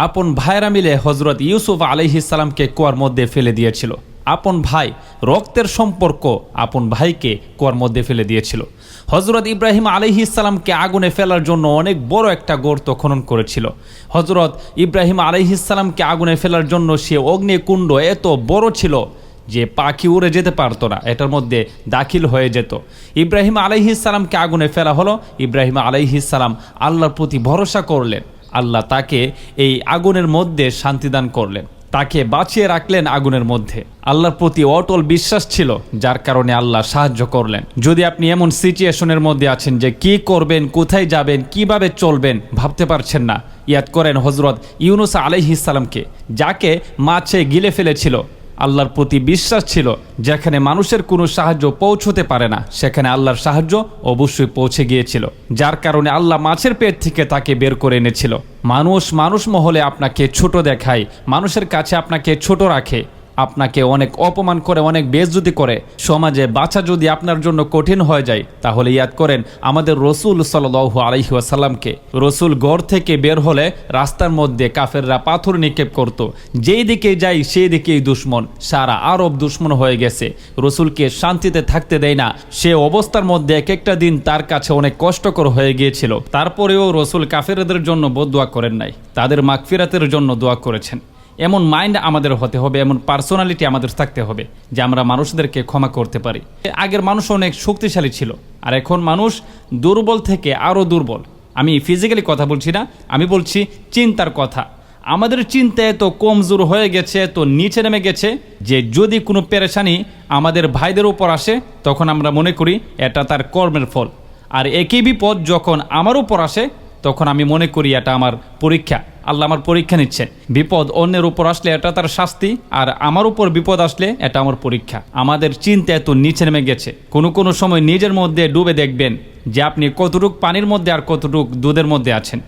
আপন ভাইরা মিলে হজরত ইউসুফ আলাইহিস সালামকে কুয়ার মধ্যে ফেলে দিয়েছিল। আপন ভাই, রক্তের সম্পর্ক আপন ভাইকে কুয়ার মধ্যে ফেলে দিয়েছিল। হজরত ইব্রাহিম আলাইহিস সালামকে আগুনে ফেলার জন্য অনেক বড় একটা গর্ত খনন করেছিল। হজরত ইব্রাহিম আলাইহিস সালামকে আগুনে ফেলার জন্য সে অগ্নিকুণ্ড এত বড় ছিল যে পাখি উড়ে যেতে পারতো না, এটার মধ্যে দাখিল হয়ে যেত। ইব্রাহিম আলাইহিস সালামকে আগুনে ফেলা হলো। ইব্রাহিম আলাইহিস সালাম আল্লাহর প্রতি ভরসা করলেন। আল্লাহ তাকে এই আগুনের মধ্যে শান্তিদান করলেন, তাকে বাঁচিয়ে রাখলেন আগুনের মধ্যে। আল্লাহর প্রতি অটল বিশ্বাস ছিল, যার কারণে আল্লাহ সাহায্য করলেন। যদি আপনি এমন সিচুয়েশনের মধ্যে আছেন যে কি করবেন, কোথায় যাবেন, কিভাবে চলবেন ভাবতে পারছেন না, ইয়াদ করেন হজরত ইউনুস আলাইহিস সালামকে, যাকে মাছে গিলে ফেলেছিল। আল্লাহর প্রতি বিশ্বাস ছিল, যেখানে মানুষের কোনো সাহায্য পৌঁছতে পারে না সেখানে আল্লাহর সাহায্য অবশ্যই পৌঁছে গিয়েছিল, যার কারণে আল্লাহ মাছের পেট থেকে তাকে বের করে এনেছিল। মানুষ মহলে আপনাকে ছোট দেখায়, মানুষের কাছে আপনাকে ছোট রাখে, আপনাকে অনেক অপমান করে, অনেক বেইজ্জতি করে। সমাজে বাঁচা যদি আপনার জন্য কঠিন হয়ে যায়, তাহলে ইয়াদ করেন আমাদের রসুল সাল্লাল্লাহু আলাইহি ওয়াসাল্লামকে। রসুল ঘর থেকে বের হলে রাস্তার মধ্যে কাফেররা পাথর নিক্ষেপ করত, যেই দিকে যাই সেই দিকেই দুশ্মন। সারা আরব দুশ্মন হয়ে গেছে, রসুলকে শান্তিতে থাকতে দেয় না। সে অবস্থার মধ্যে এক একটা দিন তার কাছে অনেক কষ্টকর হয়ে গিয়েছিল। তারপরেও রসুল কাফেরদের জন্য বদদুয়া করেন নাই, তাদের মাগফিরাতের জন্য দোয়া করেছেন। এমন মাইন্ড আমাদের হতে হবে, এমন পার্সোনালিটি আমাদের থাকতে হবে যে আমরা মানুষদেরকে ক্ষমা করতে পারি। আগের মানুষ অনেক শক্তিশালী ছিল, আর এখন মানুষ দুর্বল থেকে আরও দুর্বল। আমি ফিজিক্যালি কথা বলছি না, আমি বলছি চিন্তার কথা। আমাদের চিন্তা এত কমজোর হয়ে গেছে, এত নিচে নেমে গেছে যে যদি কোনো পেরেশানি আমাদের ভাইদের উপর আসে তখন আমরা মনে করি এটা তার কর্মের ফল, আর একই বিপদ যখন আমার উপর আসে তখন আমি মনে করি এটা আমার পরীক্ষা, আল্লাহ আমার পরীক্ষা নিচ্ছেন। বিপদ অন্যের উপর আসলে এটা তার শাস্তি, আর আমার উপর বিপদ আসলে এটা আমার পরীক্ষা। আমাদের চিন্তা এত নিচে নেমে গেছে, কোনো সময় নিজের মধ্যে ডুবে দেখবেন যে আপনি কতটুক পানির মধ্যে আর কতটুক দুধের মধ্যে আছেন।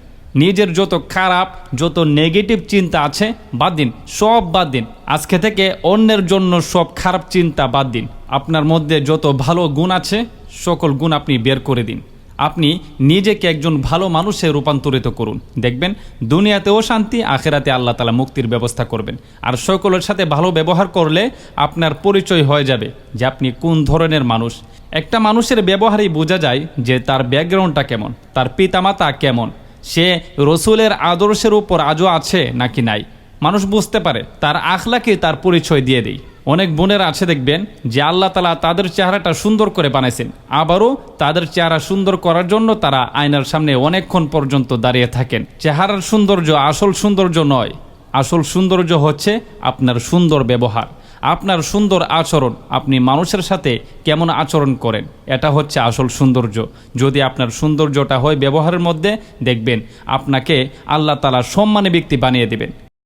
নিজের যত খারাপ, যত নেগেটিভ চিন্তা আছে বাদ দিন, সব বাদ দিন। আজকে থেকে অন্যের জন্য সব খারাপ চিন্তা বাদ দিন। আপনার মধ্যে যত ভালো গুণ আছে সকল গুণ আপনি বের করে দিন। আপনি নিজেকে একজন ভালো মানুষে রূপান্তরিত করুন, দেখবেন দুনিয়াতেও শান্তি, আখেরাতে আল্লাহ তাআলা মুক্তির ব্যবস্থা করবেন। আর সকলের সাথে ভালো ব্যবহার করলে আপনার পরিচয় হয়ে যাবে যে আপনি কোন ধরনের মানুষ। একটা মানুষের ব্যবহারেই বোঝা যায় যে তার ব্যাকগ্রাউন্ডটা কেমন, তার পিতামাতা কেমন, সে রসুলের আদর্শের উপর আজও আছে নাকি নাই। মানুষ বুঝতে পারে, তার আখলাকে তার পরিচয় দিয়ে দেয়। অনেক বোনেরা আছে দেখবেন যে আল্লাহ তাআলা তাদের চেহারাটা সুন্দর করে বানাইছেন, আবারও তাদের চেহারা সুন্দর করার জন্য তারা আয়নার সামনে অনেকক্ষণ পর্যন্ত দাঁড়িয়ে থাকেন। চেহারার সৌন্দর্য আসল সৌন্দর্য নয়, আসল সৌন্দর্য হচ্ছে আপনার সুন্দর ব্যবহার, আপনার সুন্দর আচরণ। আপনি মানুষের সাথে কেমন আচরণ করেন, এটা হচ্ছে আসল সৌন্দর্য। যদি আপনার সৌন্দর্যটা হয় ব্যবহারের মধ্যে, দেখবেন আপনাকে আল্লাহ তাআলা সম্মানী ব্যক্তি বানিয়ে দেবেন।